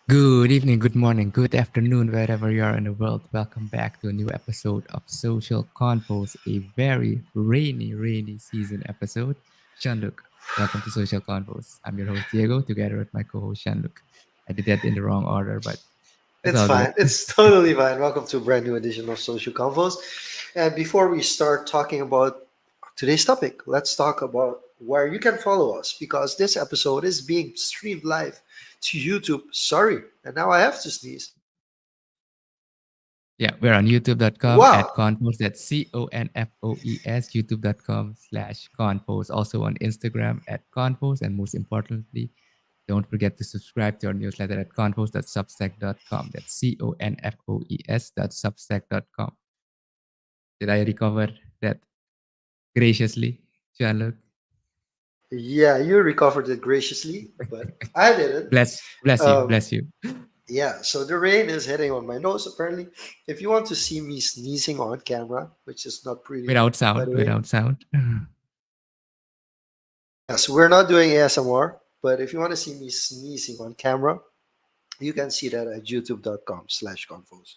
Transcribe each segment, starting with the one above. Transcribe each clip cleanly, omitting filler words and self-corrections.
Good evening, good morning, good afternoon, wherever you are in the world. Welcome back to a new episode of Social Confoes, a very rainy season episode. Shanluk, welcome to Social Confoes. I'm your host, Diego, together with my co host, Shanluk. I did that in the wrong order, but it's It's all good. fine. It's totally fine. Welcome to a brand new edition of Social Confoes. And before we start talking about today's topic, let's talk about where you can follow us because this episode is being streamed live to YouTube. Sorry, and now I have to sneeze. Yeah, we're on youtube.com at Wow. Confoes. That's CONFOES, youtube.com/Confoes. Also on Instagram at Confoes. And most importantly, don't forget to subscribe to our newsletter at confoes.substack.com. That's CONFOES.substack.com. Did I recover that graciously, Jean-Luc? Yeah, you recovered it graciously, but I didn't. Bless you, Um, bless you. yeah, so the rain is hitting on my nose apparently. If you want to see me sneezing on camera, which is not pretty, Without by sound, the way, without sound. yes, we're not doing ASMR, but if you want to see me sneezing on camera, you can see that at youtube.com/confos.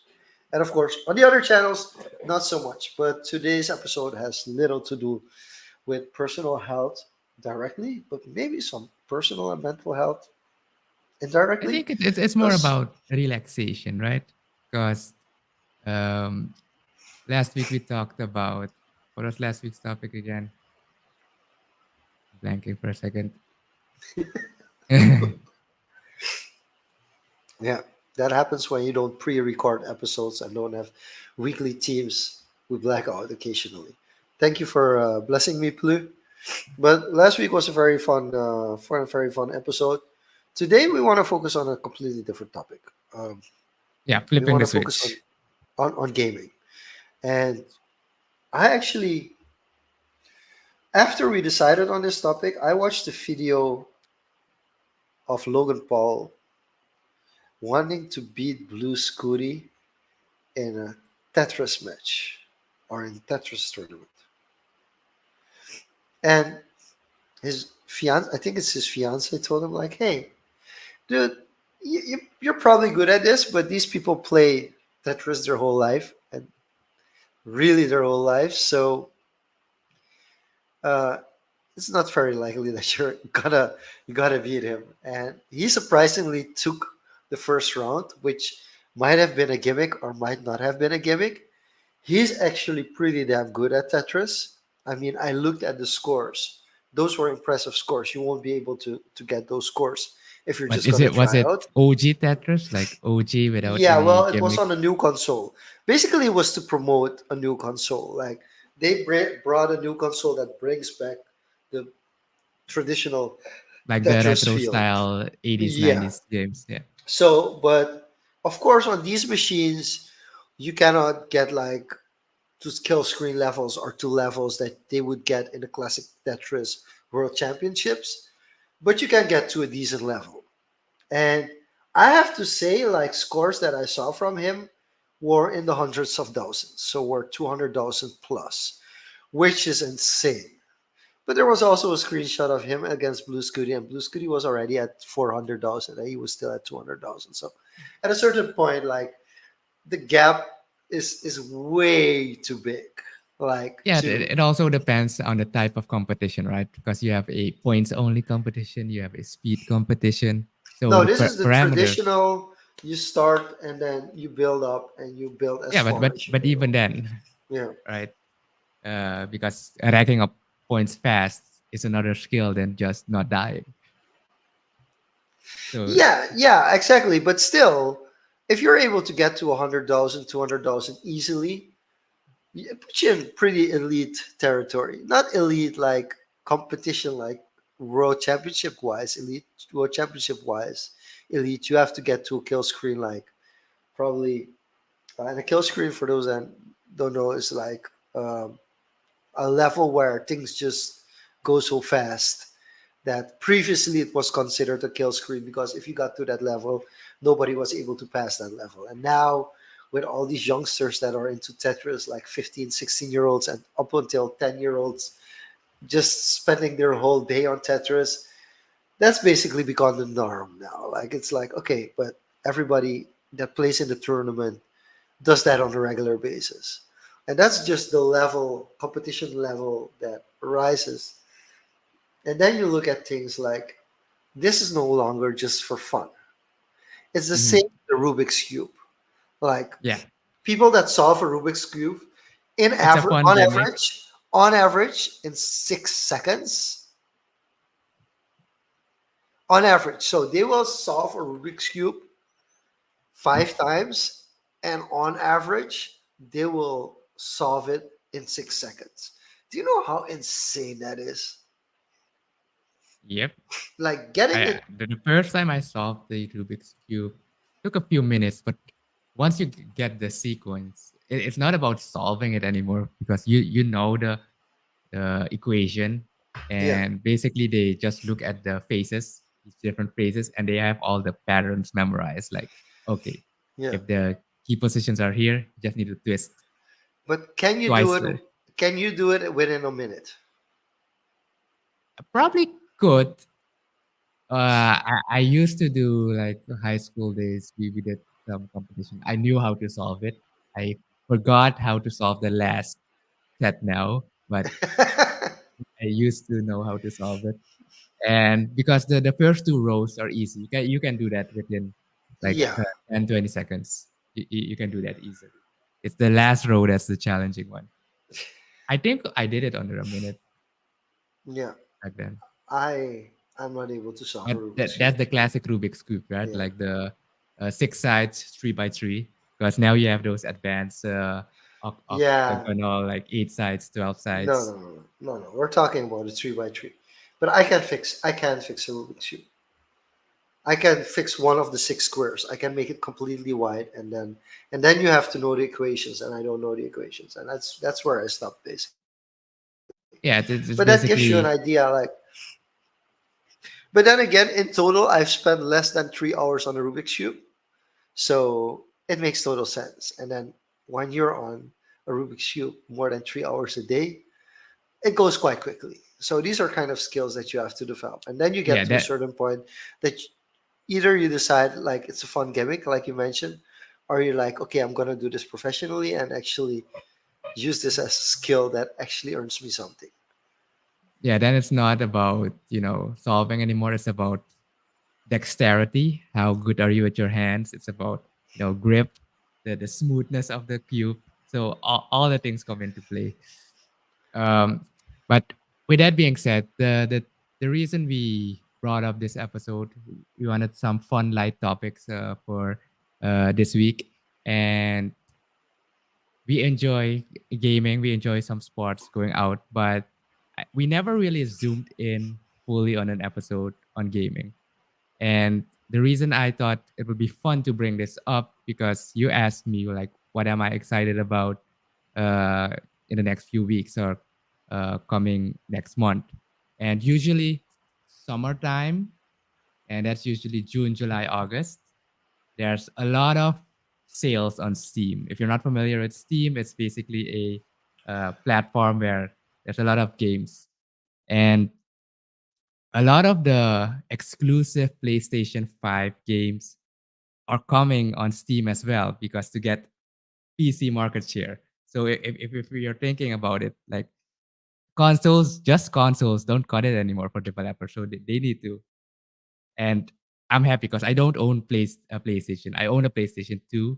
And of course, on the other channels, not so much. But today's episode has little to do with personal health directly, but maybe some personal and mental health I indirectly. think it's more Because, about relaxation, right? Because um, last week we talked about, what was last week's topic again? Blanking for a second. yeah, that happens when you don't pre record episodes and don't have weekly teams. We black out occasionally. Thank you for blessing me, Plu. But last week was a very fun episode. Today we want to focus on a completely different topic. Um, Yeah, we flipping want the to focus switch. on gaming. And I actually, after we decided on this topic, I watched a video of Logan Paul wanting to beat Blue Scooty in a Tetris match or in Tetris tournament. And his fiance, I think it's his fiance, told him like, "Hey, dude, you're probably good at this, but these people play Tetris their whole life and really their whole life, so uh, it's not very likely that you gotta beat him." And he surprisingly took the first round, which might have been a gimmick or might not have been a gimmick. He's actually pretty damn good at Tetris. I mean, I looked at the scores. Those were impressive scores. You won't be able to get those scores if you're But just gonna was try it out. OG Tetris? Like OG without Yeah, any well, it was gimmick? on a new console. Basically, it was to promote a new console. Like they brought a new console that brings back the traditional Like the Tetris retro feel. style 80s, Yeah. 90s games. Yeah. So, but of course, on these machines, you cannot get like to kill screen levels or to levels that they would get in the classic Tetris World Championships, but you can get to a decent level. And I have to say, like scores that I saw from him were in the hundreds of thousands, so were 200,000 plus, which is insane. But there was also a screenshot of him against Blue Scooty, and Blue Scooty was already at 400,000, and he was still at 200,000. So at a certain point, like the gap is way too big. Like Yeah, to it also depends on the type of competition, right? Because you have a points only competition, you have a speed competition. So no, the this is the parameters. traditional. You start and then you build up and you build as Yeah, far as you but can even go. then, Yeah. right? Because racking up points fast is another skill than just not dying. So Yeah, exactly. But still, if you're able to get to 100,000, 200,000 easily, it puts you in pretty elite territory. Not elite like competition, like world championship wise, elite world championship wise, elite. You have to get to a kill screen like probably, and a kill screen for those that don't know is like a level where things just go so fast that previously it was considered a kill screen because if you got to that level, nobody was able to pass that level. And now, with all these youngsters that are into Tetris, like 15, 16-year olds, and up until 10-year olds, just spending their whole day on Tetris, that's basically become the norm now. Like, it's like, okay, but everybody that plays in the tournament does that on a regular basis. And that's just the level, competition level that rises. And then you look at things like this is no longer just for fun. It's the Hmm. same with the Rubik's Cube. Like Yeah, people that solve a Rubik's Cube it's a fun gimmick. on average, in 6 seconds, on average. So they will solve a Rubik's Cube Mhm. 5 times, and on average, they will solve it in 6 seconds. Do you know how insane that is? Yep. Like getting it. The first time I solved the Rubik's cube took a few minutes, but once you get the sequence, it's not about solving it anymore because you know the equation, Yeah, and basically they just look at the faces, these different faces, and they have all the patterns memorized. Like, okay, yeah. if the key positions are here, you just need to twist But can you do twice. it? Can you do it within a minute? Probably could. I used to do like high school days. We did some competition. I knew how to solve it. I forgot how to solve the last set now, but I used to know how to solve it. And because the first two rows are easy, you can do that within like Yeah, 10, 20 seconds. You can do that easily. It's the last row that's the challenging one. I think I did it under a minute yeah. back then. I'm not able to solve a But Rubik's cube. that's the classic Rubik's cube, right? Yeah. Like the six sides, three by three. Because now you have those advanced Yeah. octagonal, like eight sides, 12 No, sides. no, no, no, no, no. We're talking about a 3 by 3. But I can fix a Rubik's cube. I can fix one of the 6 squares. I can make it completely wide, and then you have to know the equations, and I don't know the equations, and that's where I stopped basically. But that gives you Yeah, an it's idea, like. basically, But then again, in total, I've spent less than 3 hours on a Rubik's cube, so it makes total sense. And then when you're on a Rubik's cube more than 3 hours a day, it goes quite quickly. So these are kind of skills that you have to develop. And then you yeah, get to a that, certain point that either you decide like it's a fun gimmick, like you mentioned, or you're like, okay, I'm gonna do this professionally and actually use this as a skill that actually earns me something. yeah, then it's not about, solving anymore. It's about dexterity. How good are you with your hands? It's about, grip, the smoothness of the cube. So all the things come into play. Um, but with that being said, the reason we brought up this episode, we wanted some fun, light topics for this week, and we enjoy gaming. We enjoy some sports, going out, but we never really zoomed in fully on an episode on gaming. And the reason I thought it would be fun to bring this up because you asked me like, what am I excited about uh, in the next few weeks or coming next month? And usually summertime, and that's usually June, July, August. There's a lot of sales on Steam. If you're not familiar with Steam, it's basically a platform where there's a lot of games, and a lot of the exclusive PlayStation 5 games are coming on Steam as well because to get PC market share. So if you're thinking about it, like consoles, just consoles don't cut it anymore for developers. So they need to. And I'm happy because I don't own a PlayStation. I own a PlayStation 2,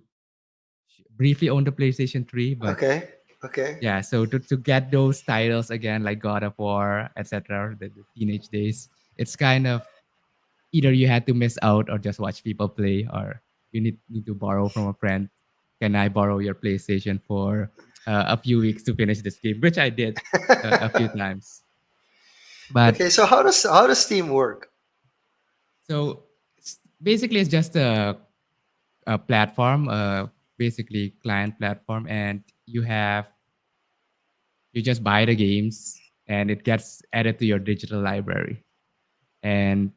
briefly owned a PlayStation 3, but Okay, okay. yeah, so to get those titles again, like God of War, etc., the teenage days, it's kind of either you had to miss out or just watch people play, or you need to borrow from a friend. Can I borrow your PlayStation for a few weeks to finish this game? Which I did a few times. But Okay, so how does Steam work? so basically, it's just a platform, basically client platform, and you just buy the games and it gets added to your digital library. And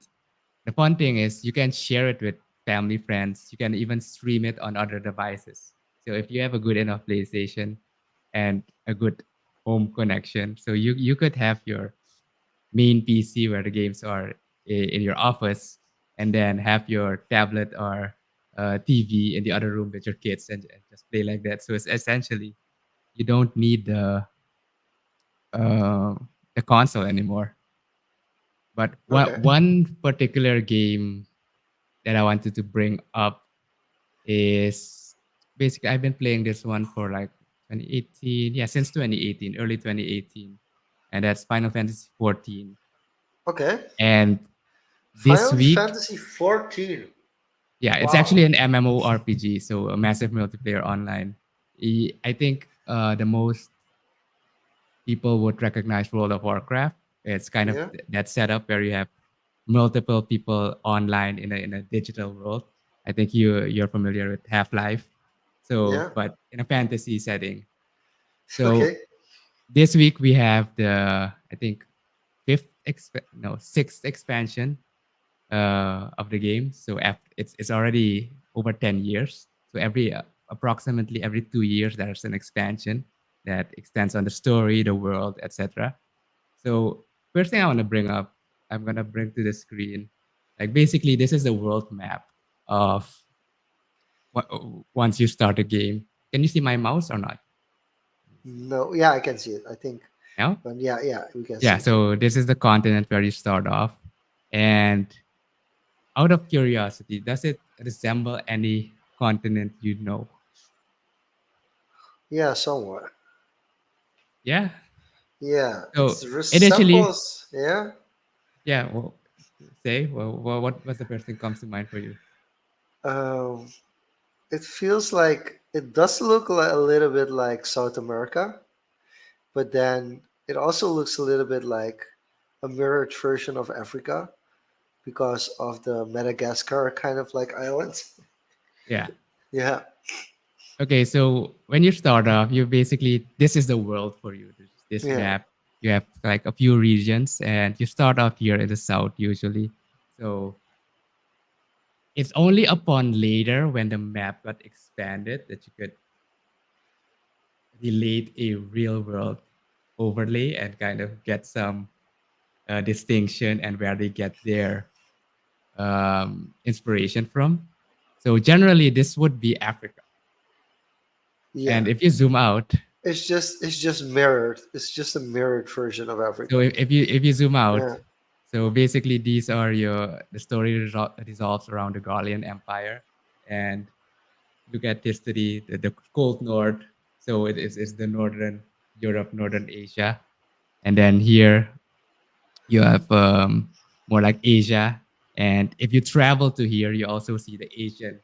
the fun thing is you can share it with family, friends. You can even stream it on other devices. So if you have a good enough PlayStation and a good home connection, so you could have your main PC where the games are in your office, and then have your tablet or TV in the other room with your kids, and just play like that. So it's essentially you don't need uh, the console anymore. But Okay. one particular game that I wanted to bring up is basically I've been playing this one for like 2018, yeah, since 2018, early 2018, and that's Final Fantasy 14. Okay. And this Final week, Fantasy 14. yeah, it's Wow. actually an MMORPG, so a massive multiplayer online. I think the most people would recognize World of Warcraft. It's kind of Yeah. that setup where you have multiple people online in a digital world. I think you're familiar with Half Life. So, Yeah. but in a fantasy setting. So Okay. this week we have the I think sixth expansion of the game. So it's already over 10 years. So approximately every 2 years there's an expansion that extends on the story, the world, etc. So first thing I want to bring up, I'm gonna bring to the screen, like basically this is a world map of once you start a game. Can you see my mouse or not? Let me see. No. Yeah, I can see it. I think. Now? But yeah, yeah, we can see Yeah. it too. So this is the continent where you start off, and out of curiosity, does it resemble any continent you know? Yeah, somewhat. Yeah. Yeah, it So initially, resembles. Yeah. yeah. Well, what was the first thing comes to mind for you? Um, it feels like it does look a little bit like South America, but then it also looks a little bit like a mirrored version of Africa because of the Madagascar kind of like islands. Yeah. Yeah, Okay, so when you start off, you basically this is the world for you. There's this yeah, map. You have like a few regions, and you start off here in the south usually. So it's only upon later when the map got expanded that you could relate a real world overlay and kind of get some distinction and where they get their inspiration from. So generally, this would be Africa. yeah. And if you zoom out, It's just mirrored. It's just a mirrored version of so Africa. if you zoom out, Yeah, so basically these are the story resolves around the Gaulian Empire, and look at history, the Cold North. So is the northern Europe, northern Asia, and then here you have more like Asia. And if you travel to here, you also see the Asian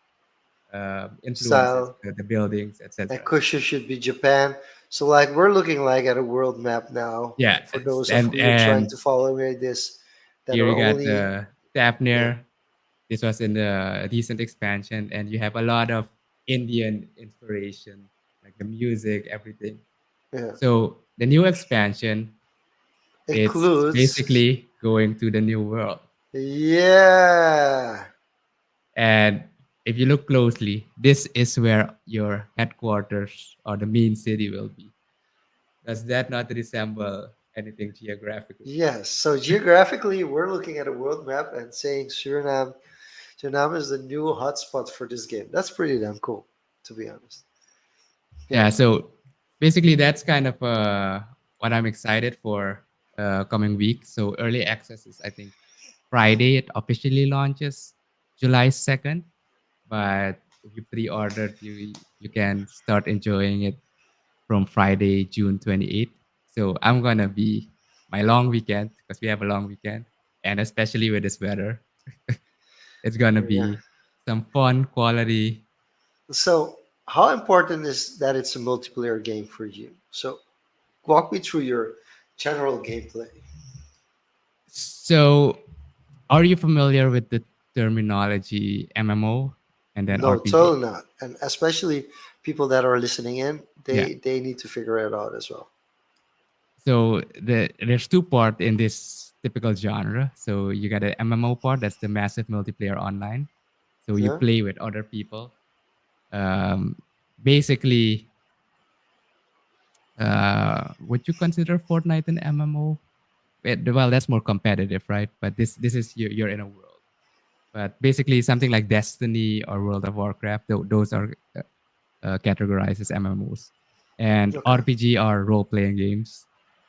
influences, style. the buildings, And etc. Kushu should be Japan. So like we're looking like at a world map now. Yeah, For those of and you trying and to follow me this that here are you got only yeah, Tapner. This was in the recent expansion, and you have a lot of Indian inspiration, like the music, everything. yeah. So the new expansion, it's Includes basically going to the new world. yeah. And if you look closely, this is where your headquarters or the main city will be. Does that not resemble anything geographically? Yes. So geographically we're looking at a world map and saying Suriname is the new hotspot for this game. That's pretty damn cool, to be honest. Yeah. Yeah, so basically that's kind of what I'm excited for coming week. So early access is I think Friday it officially launches July 2nd, but if you pre-ordered you can start enjoying it from Friday June 28th. So I'm going to be my long weekend because we have a long weekend and especially with this weather, it's going to Yeah. be some fun quality. So how important is that it's a multiplayer game for you? So walk me through your general gameplay. So are you familiar with the terminology MMO and then No, RPG? totally not. And especially people that are listening in, Yeah. they need to figure it out as well. So there's two part in this typical genre. So you got an MMO part, that's the massive multiplayer online. So you Yeah. play with other people. Um, Basically, would you consider Fortnite an MMO? Well, that's more competitive, right? But this is you're in a world. But basically, something like Destiny or World of Warcraft, those are categorized as MMOs. And Okay. RPG are role playing games.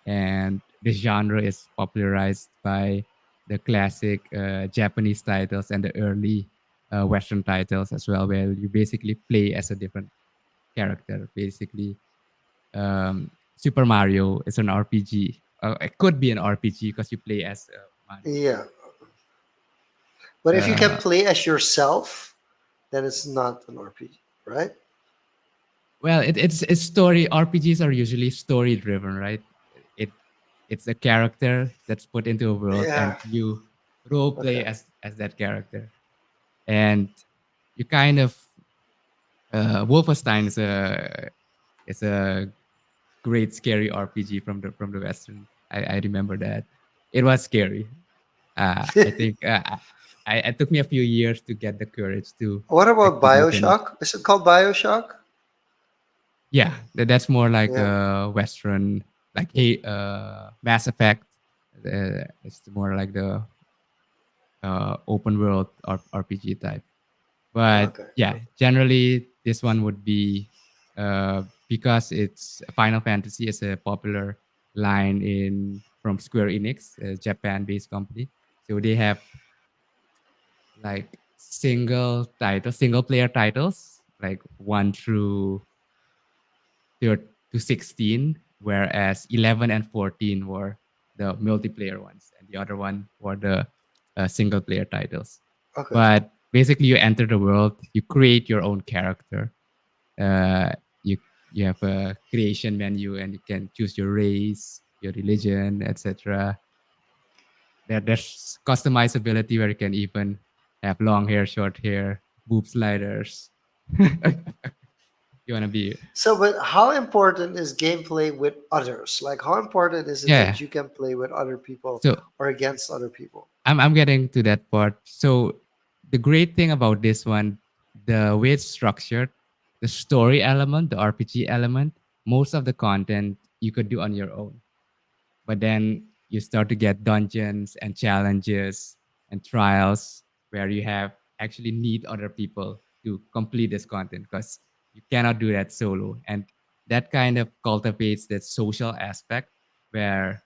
And the genre is popularized by the classic Japanese titles and the early Western titles as well, where you basically play as a different character. Basically, Super Mario is an RPG. It could be an RPG because you play as Mario. Yeah. But if you can Uh, play as yourself, then it's not an RPG, right? well, it's story. RPGs are usually story driven, right? It it's a character that's put into a world, Yeah. and you role play Okay. as that character, and you kind of Wolfenstein is a great scary RPG from the Western. I remember that it was scary. I think it took me a few years to get the courage to What about actually open it. Bioshock? Is it called Bioshock? Yeah, that's more like Yeah. a Western, like Mass Effect. It's more like the open world RPG type. But Okay. yeah, generally this one would be because it's Final Fantasy is a popular line in from Square Enix, a Japan-based company. So they have like single player titles, like 1 to 16, whereas 11 and 14 were the multiplayer ones, and the other one were the single player titles. Okay. But basically, you enter the world, you create your own character. Uh, you you have a creation menu, and you can choose your race, your religion, etc. There's customizability where you can even have long hair, short hair, boob sliders. You want to be, So, but how important is gameplay with others? Like, how important is it yeah. that you can play with other people So or against other people? I'm getting to that part. So the great thing about this one, the way it's structured, the story element, the RPG element, most of the content you could do on your own. But then you start to get dungeons and challenges and trials where you have actually need other people to complete this content because you cannot do that solo. And that kind of cultivates that social aspect where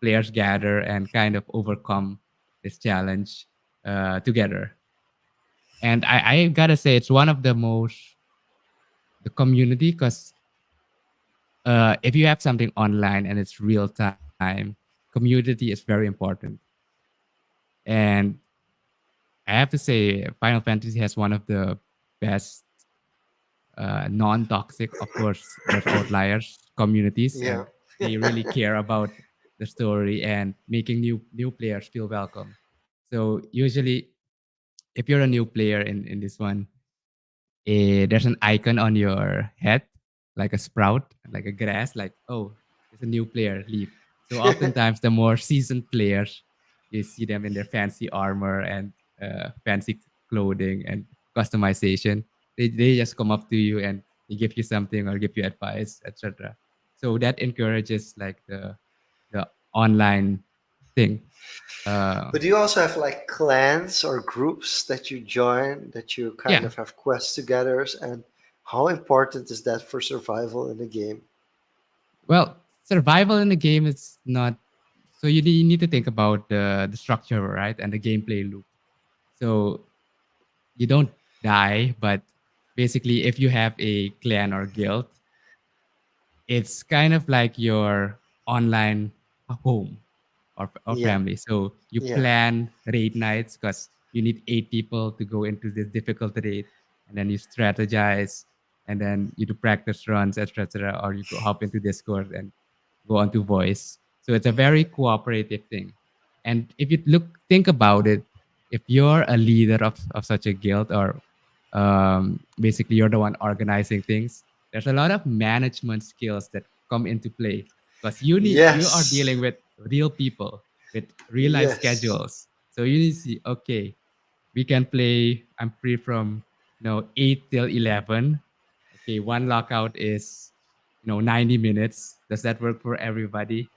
players gather and kind of overcome this challenge together. And I gotta say, it's one of the most the community because if you have something online and it's real time, community is very important. And I have to say, Final Fantasy has one of the best non-toxic. Of course, there's outliers communities, Yeah. and they really care about the story and making new players feel welcome. So usually, if you're a new player in this one, there's an icon on your head, like a sprout, like a grass, like, oh, there's a new player, leave. So oftentimes, the more seasoned players, you see them in their fancy armor and fancy clothing and customization. They just come up to you and they give you something or give you advice, etc. So that encourages like the online thing. Uh, But do you also have like clans or groups that you join that you kind yeah, of have quests together? And how important is that for survival in the game? well, survival in the game is not. So you need to think about the structure, right, and the gameplay loop. So you don't die, but basically, if you have a clan or guild, it's kind of like your online home or Yeah. family. So you Yeah. plan raid nights because you need 8 people to go into this difficult raid, and then you strategize, and then you do practice runs, etc., or you go hop into Discord and go onto voice. So it's a very cooperative thing. And if you think about it, if you're a leader of such a guild or basically you're the one organizing things, there's a lot of management skills that come into play because you are Yes. dealing with real people. with real life Yes. schedules. So you need to see, okay, we can play. I'm free from 8 till 11. Okay, one lockout is 90 minutes. Does that work for everybody?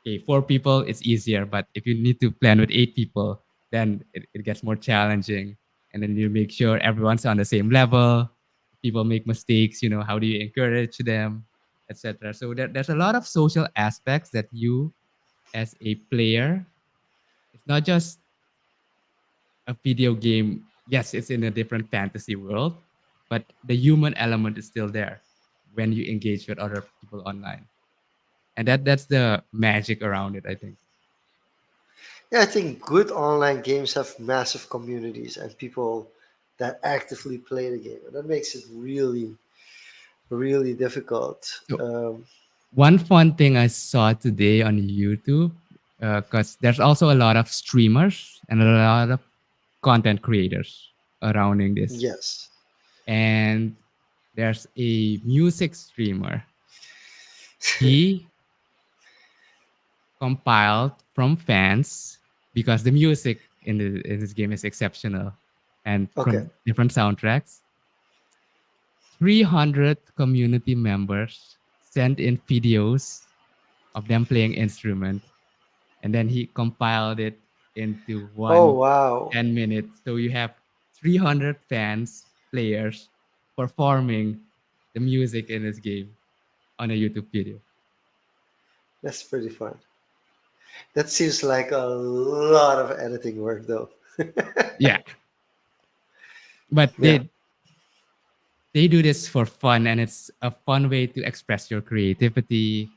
Okay, 4 people it's easier, but if you need to plan with 8 people, then it gets more challenging. And then you make sure everyone's on the same level. People make mistakes. How do you encourage them, etc. So there's a lot of social aspects that you, as a player, it's not just a video game. Yes, it's in a different fantasy world, but the human element is still there when you engage with other people online, and that's the magic around it, I think. Yeah, I think good online games have massive communities and people that actively play the game. And that makes it really, really difficult. So one fun thing I saw today on YouTube, because there's also a lot of streamers and a lot of content creators surrounding this, Yes. and there's a music streamer. He compiled from fans, because the music in this game is exceptional, and Okay. from different soundtracks. 300 community members sent in videos of them playing instrument, and then he compiled it into Oh, one wow. 10 minutes. So you have 300 fans, players, performing the music in this game on a YouTube video. That's pretty fun. That seems like a lot of editing work, though. Yeah, but Yeah. they do this for fun, and it's a fun way to express your creativity,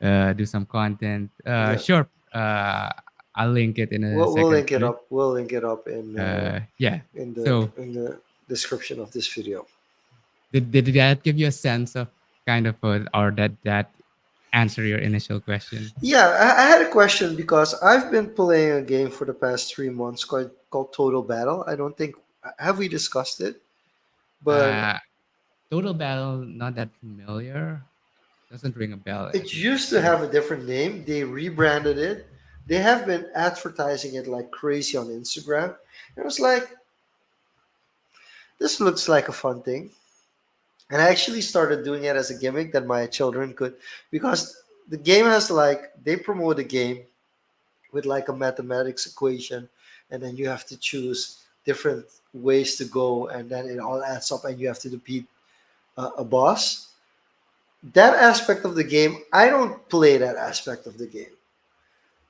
do some content. Yeah. Sure, I'll link it in a We'll second link it to it. up. We'll link it up Yeah. in the So in the description of this video. did that give you a sense of kind of or that answer your initial question? Yeah, I had a question because I've been playing a game for the past 3 months called Total Battle. I don't think have we discussed it, but Uh, Total Battle, not that familiar. Doesn't ring a bell it at least. used to have a different name. They rebranded it. They have been advertising it like crazy on Instagram. And I was like, this looks like a fun thing. And I actually started doing it as a gimmick that my children could, because the game has like, they promote the game with like a mathematics equation, and then you have to choose different ways to go, and then it all adds up, and you have to defeat a boss. That aspect of the game, I don't play that aspect of the game.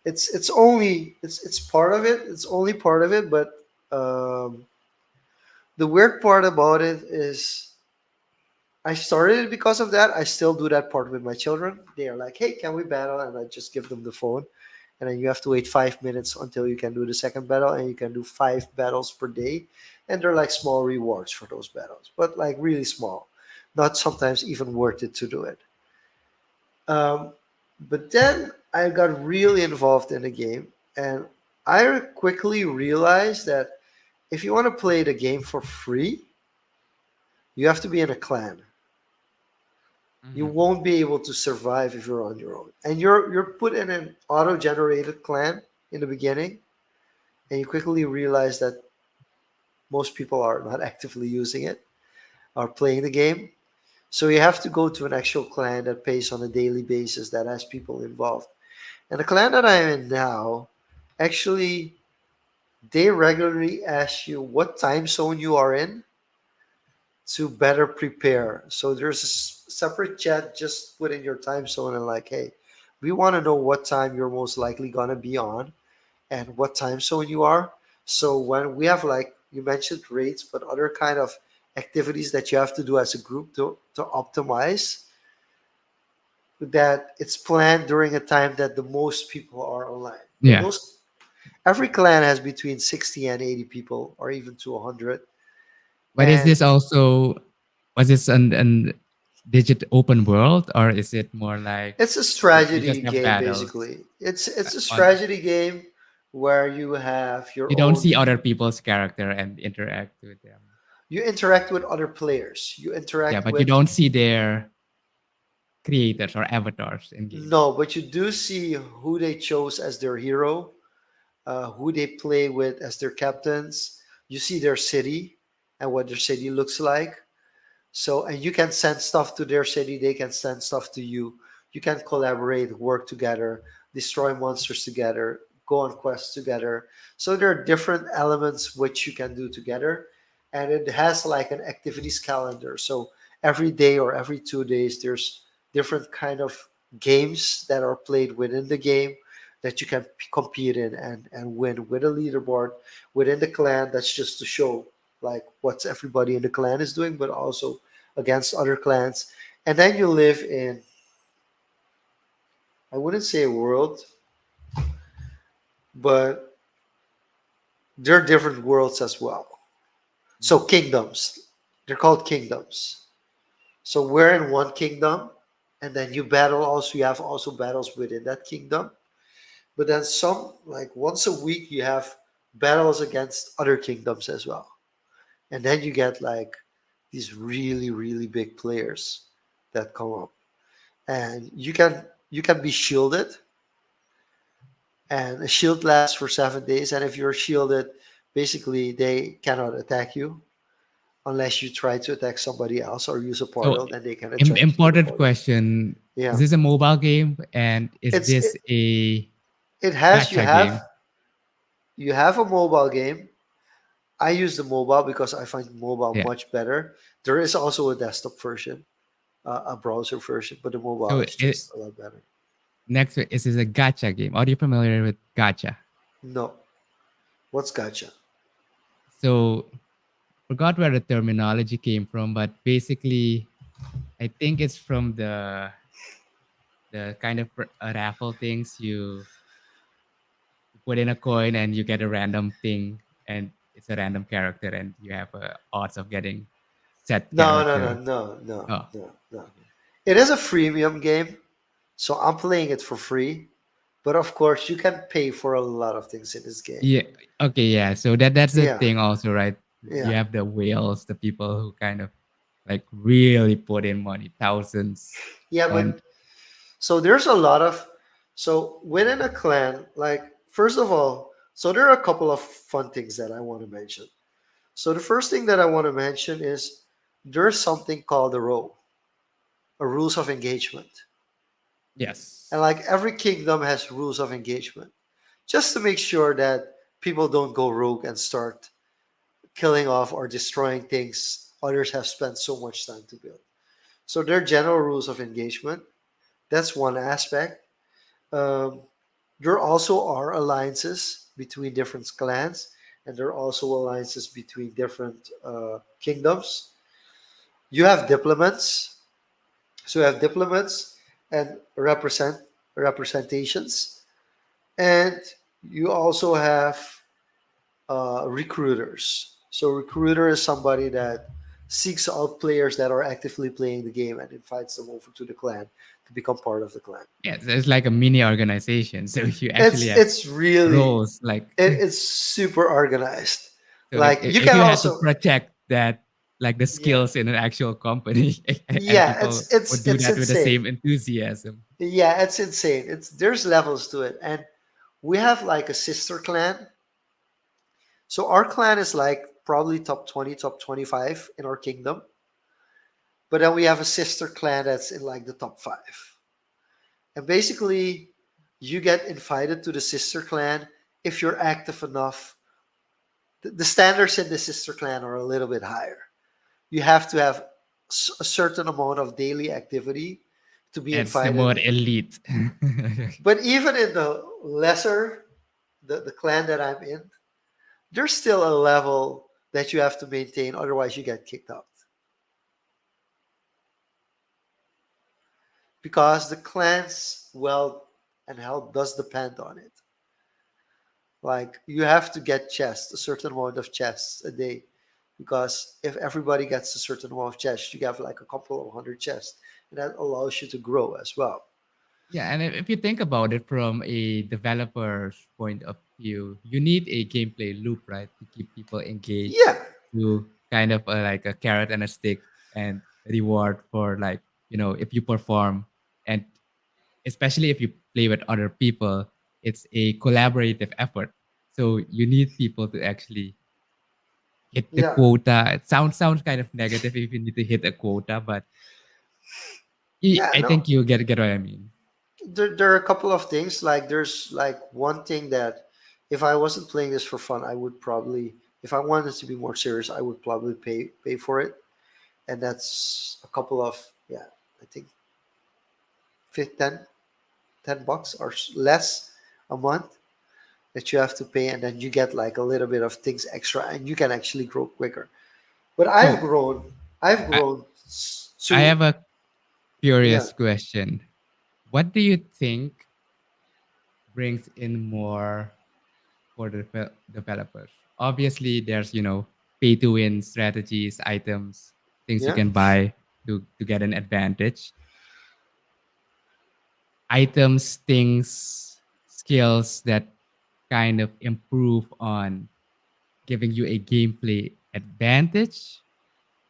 It's only it's part of it. It's only part of it, but um, the weird part about it is I started it because of that. I still do that part with my children. They are like, "Hey, can we battle?" And I just give them the phone, and then you have to wait 5 minutes until you can do the second battle, and you can do 5 battles per day, and they're like small rewards for those battles, but like really small, not sometimes even worth it to do it. Um, but then I got really involved in the game, and I quickly realized that if you want to play the game for free, you have to be in a clan. You Hmm. won't be able to survive if you're on your own, and you're put in an auto-generated clan in the beginning, and you quickly realize that most people are not actively using it, are playing the game. So you have to go to an actual clan that pays on a daily basis, that has people involved. And the clan that I'm in now, actually, they regularly ask you what time zone you are in to better prepare. So there's a separate chat, just put in your time zone and like, hey, we want to know what time you're most likely gonna be on and what time zone you are. So when we have, like you mentioned, rates, but other kind of activities that you have to do as a group to optimize, that it's planned during a time that the most people are online. And Yeah. those, every clan has between 60 and 80 people, or even to 100. But is And this also, was this an digit open world, or is it more like it's a you just strategy have game battles basically. It's a on? strategy game where you have your You don't own, see other people's character and interact with them. you interact with other players. You Yeah, interact but you with, don't see their creators or avatars in game. No, but you do see who they chose as their hero, who they play with as their captains. You see their city and what their city looks like. So, and you can send stuff to their city, they can send stuff to you. You can collaborate, work together, destroy monsters together, go on quests together. So there are different elements which you can do together. And it has like an activities calendar. So every day or every 2 days, there's different kind of games that are played within the game that you can compete in and win with a leaderboard within the clan. That's just to show like what everybody in the clan is doing, but also against other clans. And then you live in, I wouldn't say a world, but there are different worlds as well. So kingdoms, they're called kingdoms. So we're in one kingdom, and then you battle also, you have also battles within that kingdom. But then some, like once a week, you have battles against other kingdoms as well. And then you get like these really, really big players that come up. And you can be shielded, and a shield lasts for 7 days. And if you're shielded, basically they cannot attack you unless you try to attack somebody else or use a So, portal. Then they can attack you through the important portal. question: is Yeah, this a mobile game, and is it's this a it has gacha game? you have a mobile game. I use the mobile because I find mobile Yeah. much better. There is also a desktop version, a browser version, but the mobile So, is just a lot better. next, is this a gacha game? Are you familiar with gacha? No, what's gotcha? So, forgot where the terminology came from, but basically, I think it's from the kind of raffle things. You put in a coin and you get a random thing, and it's a random character, and you have odds of getting set No, no, character. no, no, no, Oh, no, no. It is a freemium game, so I'm playing it for free. But of course, you can pay for a lot of things in this game. yeah. Okay, yeah. So that's the Yeah, thing also, right? You yeah, have the whales, the people who kind of like really put in money, thousands, yeah. and But so there's a lot of so within a clan. Like first of all, so there are a couple of fun things that I want to mention. So the first thing that I want to mention is there's something called a role, a rules of engagement, and yes, like every kingdom has rules of engagement, just to make sure that people don't go rogue and start killing off or destroying things others have spent so much time to build. So there are general rules of engagement. That's one aspect. Um, there also are alliances between different clans, and there are also alliances between different kingdoms. You have diplomats, so you have diplomats and representations, and you also have recruiters. So recruiter is somebody that seeks out players that are actively playing the game and invites them over to the clan to become part of the clan. yes. It's like a mini organization. So you actually It's have it's really roles like it's super organized. so like Like you if can you had to also project that like the yeah skills in an actual company, and yeah people it's would it's do it's that with the insane. same enthusiasm. Yeah, it's insane. It's there's levels to it, and we have like a sister clan. So our clan is like probably top 20, top 25 in our kingdom. But then we have a sister clan that's in like the top 5. And basically, you get invited to the sister clan if you're active enough. The standards in the sister clan are a little bit higher. You have to have a certain amount of daily activity to be It's the invited more in. elite. But even in the lesser, the clan that I'm in, there's still a level that you have to maintain, otherwise, you get kicked out. Because the clan's wealth and health does depend on it. Like you have to get chests, a certain amount of chests a day. Because if everybody gets a certain amount of chests, you have like a couple of hundred chests. And that allows you to grow as well. Yeah, and if you think about it from a developer's point of view, you need a gameplay loop, right, to keep people engaged, Yeah. to kind of like a carrot and a stick and reward for like if you perform. And especially if you play with other people, it's a collaborative effort. So you need people to actually hit the Yeah, quota. It sounds kind of negative if you need to hit a quota, but yeah. I No, think you get what I mean. there are a couple of things. Like there's like one thing that if I wasn't playing this for fun, I would probably, if I wanted to be more serious, I would probably pay for it. And that's a couple of, yeah, I think 10 bucks or less a month that you have to pay, and then you get like a little bit of things extra, and you can actually grow quicker. But So I've I, grown I to, have a yeah, curious question. What do you think brings in more for the developers? Obviously, there's pay to win strategies, items, things you yeah. can buy to get an advantage. Items, things, skills that kind of improve on giving you a gameplay advantage,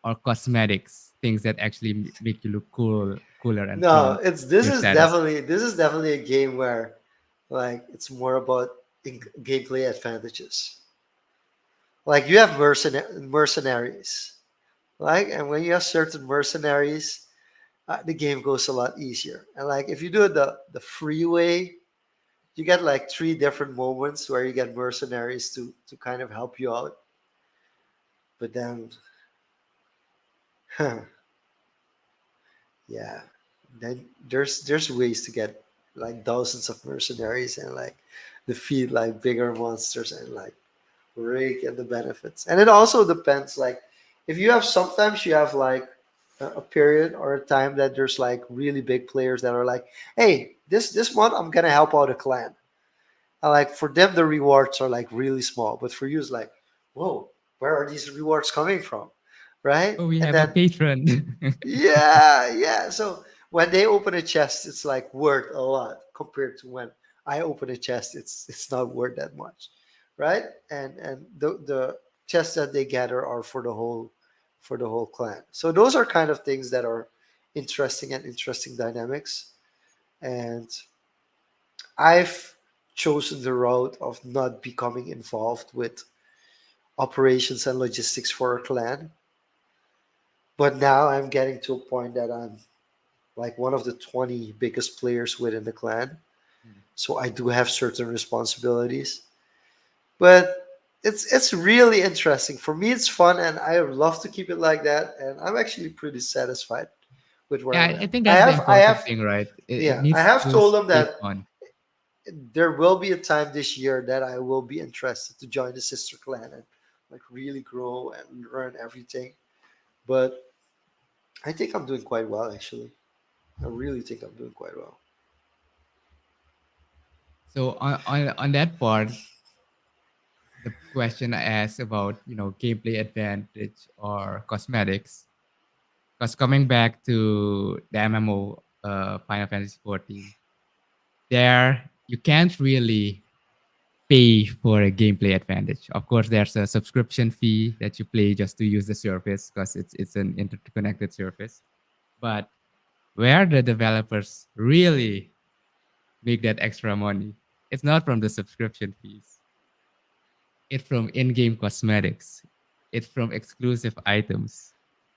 or cosmetics, things that actually make you look cooler and No, flaunt it's your status. this is definitely a game where like it's more about gameplay advantages. Like you have mercenaries, like, and when you have certain mercenaries, the game goes a lot easier. And like if you do it the free way, you get like three different moments where you get mercenaries to kind of help you out. But then, yeah, then there's ways to get like thousands of mercenaries and like defeat like bigger monsters and like rake in the benefits. And it also depends, like if you have, sometimes you have like a period or a time that there's like really big players that are like, hey, this month I'm gonna help out a clan. And like for them the rewards are like really small, but for you it's like, whoa, where are these rewards coming from, right? Oh, we And have a then patron. yeah, yeah. So when they open a chest, it's like worth a lot compared to when I open a chest, it's not worth that much, right? And the chests that they gather are for the whole clan. So those are kind of things that are interesting and interesting dynamics. And I've chosen the route of not becoming involved with operations and logistics for a clan. But now I'm getting to a point that I'm like one of the 20 biggest players within the clan. So I do have certain responsibilities. But it's really interesting. For me it's fun and I love to keep it like that, and I'm actually pretty satisfied with where Yeah, I'm I at. think that's the I important have thing, right? It yeah, I needs have to told them stay that fun. there will be a time this year that I will be interested to join the sister clan and like really grow and learn everything. But I think I'm doing quite well actually. I really think I'm doing quite well. So on that part, the question I asked about gameplay advantage or cosmetics, because coming back to the MMO, Final Fantasy 14, there you can't really pay for a gameplay advantage. Of course, there's a subscription fee that you pay just to use the service because it's an interconnected service. But where the developers really make that extra money, it's not from the subscription fees. It's from in-game cosmetics. It's from exclusive items.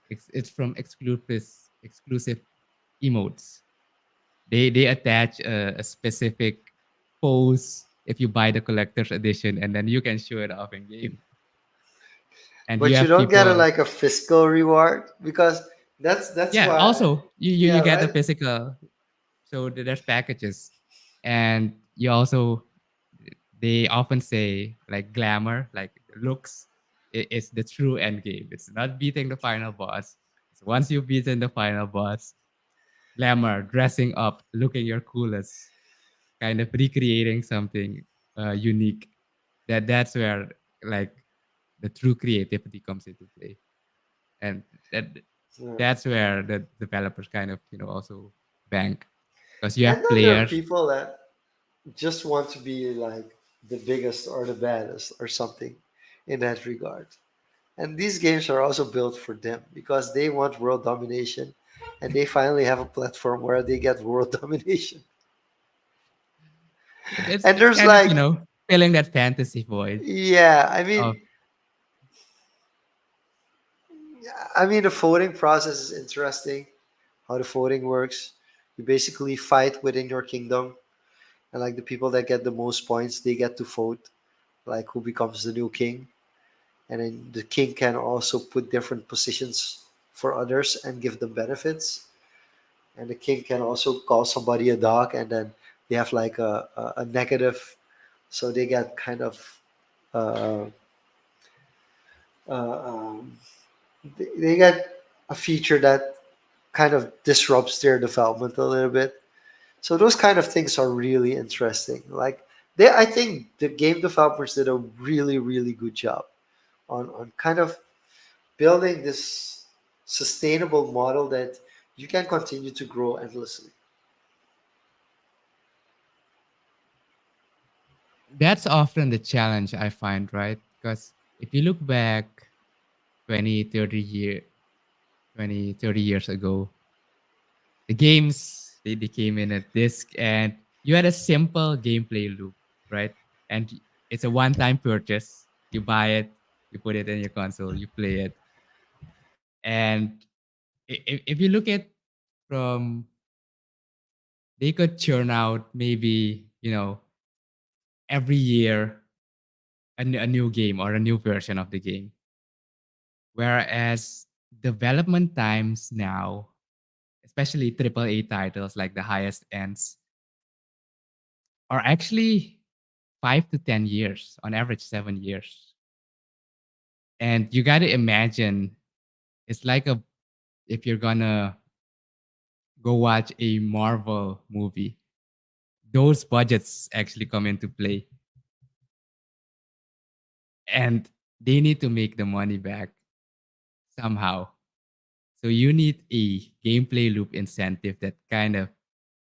It's from exclusive emotes. They attach a specific pose if you buy the collector's edition, and then you can show it off in game. And you But you have don't get a, people, like a fiscal reward because that's yeah. why, Also, you yeah, get the right. physical, so there's packages, and you also, they often say like glamour, like looks, is the true end game. It's not beating the final boss. It's once you've beaten the final boss, glamour, dressing up, looking your coolest, kind of recreating something unique. That's where like the true creativity comes into play, and that Yeah. that's where the developers kind of also bank, because you And have then there are players. people that just want to be like the biggest or the baddest or something in that regard. And these games are also built for them because they want world domination and they finally have a platform where they get world domination. It's And it's there's kind of, like, filling that fantasy void yeah, I mean, of I mean, the voting process is interesting. How the voting works, you basically fight within your kingdom, and like the people that get the most points, they get to vote, like who becomes the new king. And then the king can also put different positions for others and give them benefits. And the king can also call somebody a dog, and then they have like a negative, so they get kind of uh, um, they get a feature that kind of disrupts their development a little bit. So those kind of things are really interesting. Like I think the game developers did a really, really good job on kind of building this sustainable model that you can continue to grow endlessly. that's often the challenge I find, right? Because if you look back 20, 30 years ago, the games they came in a disc and you had a simple gameplay loop, right? And it's a one-time purchase. You buy it, you put it in your console, you play it. And if you look at from they could churn out maybe, every year a new game or a new version of the game. Whereas development times now, especially AAA titles like the highest ends, are actually 5 to 10 years, on average 7 years. And you got to imagine it's like a if you're gonna go watch a Marvel movie, those budgets actually come into play, and they need to make the money back somehow. So you need a gameplay loop incentive that kind of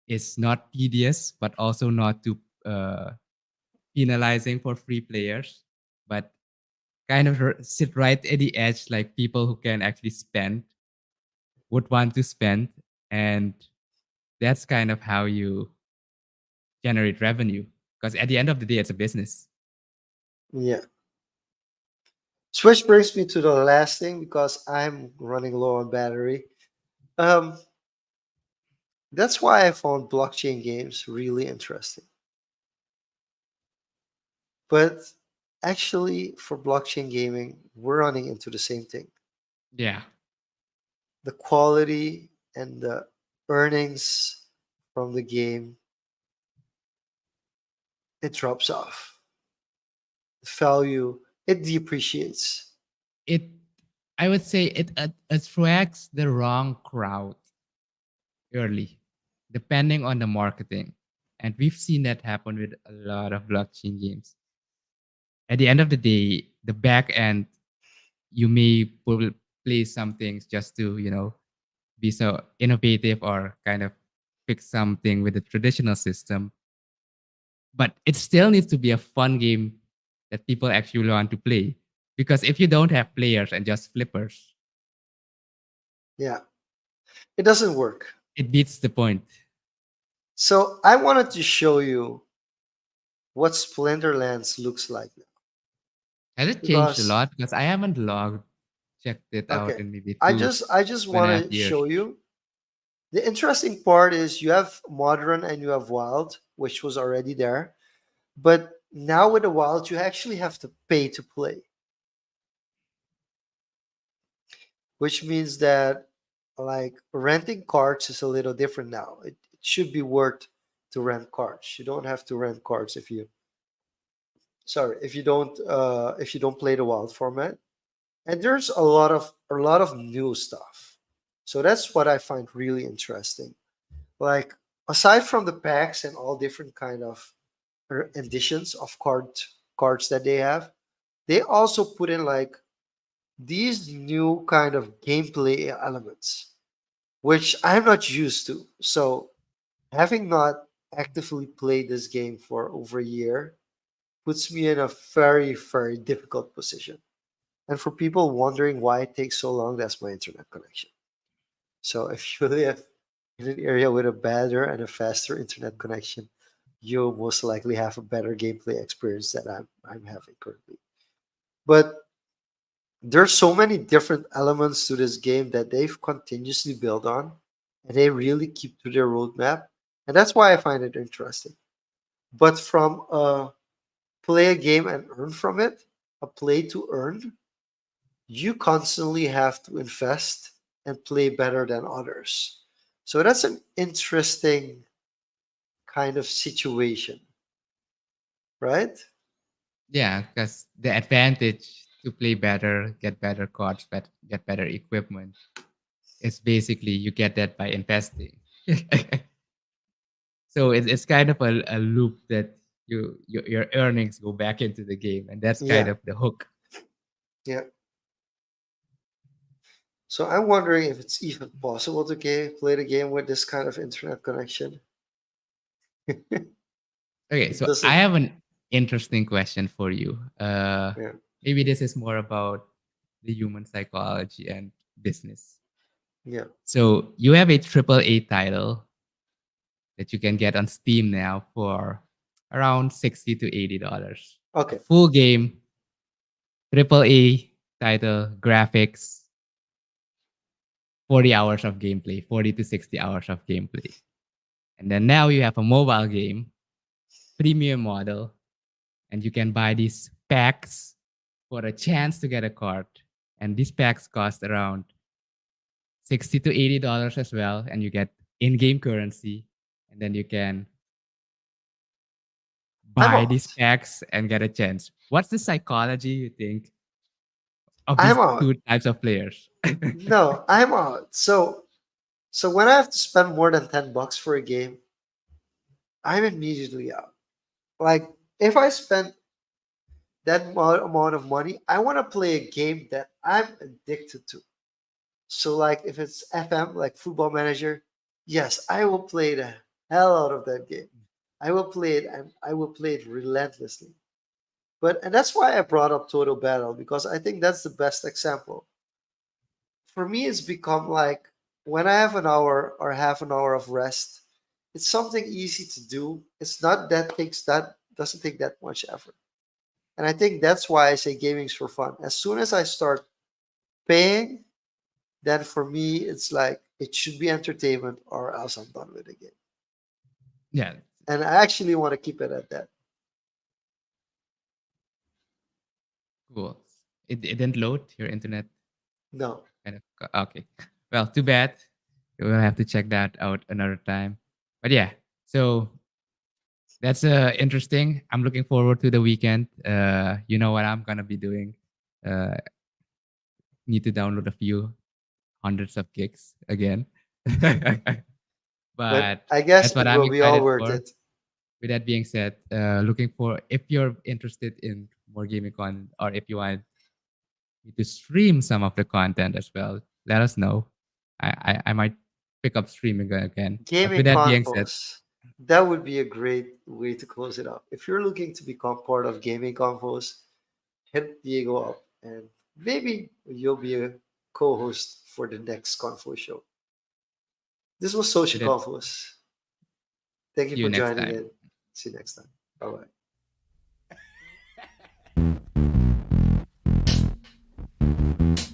is not tedious, but also not too penalizing for free players, but kind of sit right at the edge, like people who can actually spend would want to spend, and that's kind of how you generate revenue. Because at the end of the day, it's a business. Yeah. Switch brings me to the last thing because I'm running low on battery. Um, that's why I found blockchain games really interesting. But actually, for blockchain gaming, we're running into the same thing. Yeah, The quality and the earnings from the game, it drops off. The value, it depreciates. it. I would say it attracts the wrong crowd early, depending on the marketing, and we've seen that happen with a lot of blockchain games. At the end of the day, the back end, you may play some things just to be so innovative or kind of fix something with the traditional system, but it still needs to be a fun game that people actually want to play. Because if you don't have players and just flippers, Yeah, it doesn't work. it beats the point. So I wanted to show you what Splinterlands looks like now. Has it changed a Because lot? Because I haven't checked it out okay, in maybe I two, just I just two and want a half to years. show you. The interesting part is you have modern and you have wild, which was already there. But now with the wild, you actually have to pay to play, which means that like renting cards is a little different now. It should be worth to rent cards. You don't have to rent cards if you sorry if you don't play the wild format. And there's a lot of new stuff. So that's what I find really interesting. Like aside from the packs and all different kind of editions of cards that they have, they also put in like these new kind of gameplay elements, which I'm not used to. So having not actively played this game for over a year puts me in a very, very difficult position. And for people wondering why it takes so long, that's my internet connection. So if you live in an area with a better and a faster internet connection, you'll most likely have a better gameplay experience that I'm having currently. But there's so many different elements to this game that they've continuously built on, and they really keep to their roadmap, and that's why I find it interesting. But from a play a game and earn from it, a play to earn, you constantly have to invest and play better than others. So that's an interesting kind of situation, right? Yeah, because the advantage to play better, get better cards, get better equipment is basically you get that by investing. So it's kind of a loop that your earnings go back into the game, and that's kind Yeah, of the hook. yeah. So I'm wondering if it's even possible to play the game with this kind of internet connection. Okay, It so I doesn't. have an interesting question for you. Yeah, Maybe this is more about the human psychology and business. yeah. So you have a triple A title that you can get on Steam now for around $60 to $80. A Okay. full game, triple A title, graphics, 40 hours of gameplay, 40 to 60 hours of gameplay. And then now you have a mobile game, premium model, and you can buy these packs for a chance to get a card. And these packs cost around $60 to $80 as well. And you get in game currency. And then you can I'm buy these out. packs and get a chance. What's the psychology you think of I'm these out. two types of players? No, I'm out. So when I have to spend more than $10 for a game, I'm immediately out. Like if I spend that amount of money, I want to play a game that I'm addicted to. So like if it's FM, like Football Manager, yes, I will play the hell out of that game. I will play it and I will play it relentlessly. And that's why I brought up Total Battle because I think that's the best example. For me, it's become like when I have an hour or half an hour of rest, it's something easy to do. It's not that takes that doesn't take that much effort. And I think that's why I say gaming's for fun. As soon as I start paying, then for me it's like it should be entertainment or else I'm done with the game. Yeah, And I actually want to keep it at that. cool. It didn't load your internet. No. Kind of okay. Well, too bad. We'll have to check that out another time. But yeah, so that's interesting. I'm looking forward to the weekend. You know what I'm gonna be doing? Uh, Need to download a few hundreds of gigs again. But But I guess that's what it I'm will be all excited worth for. it. With that being said, looking for if you're interested in more gaming content or if you want me to stream some of the content as well, let us know. I might pick up streaming again. But with Gaming that being said, Confoes. That would be a great way to close it up. If you're looking to become part of Gaming Confoes, hit Diego up and maybe you'll be a co-host for the next Convo show. This was Social with that, Confos. Thank you see you for next joining time. in. See you next time. Bye bye.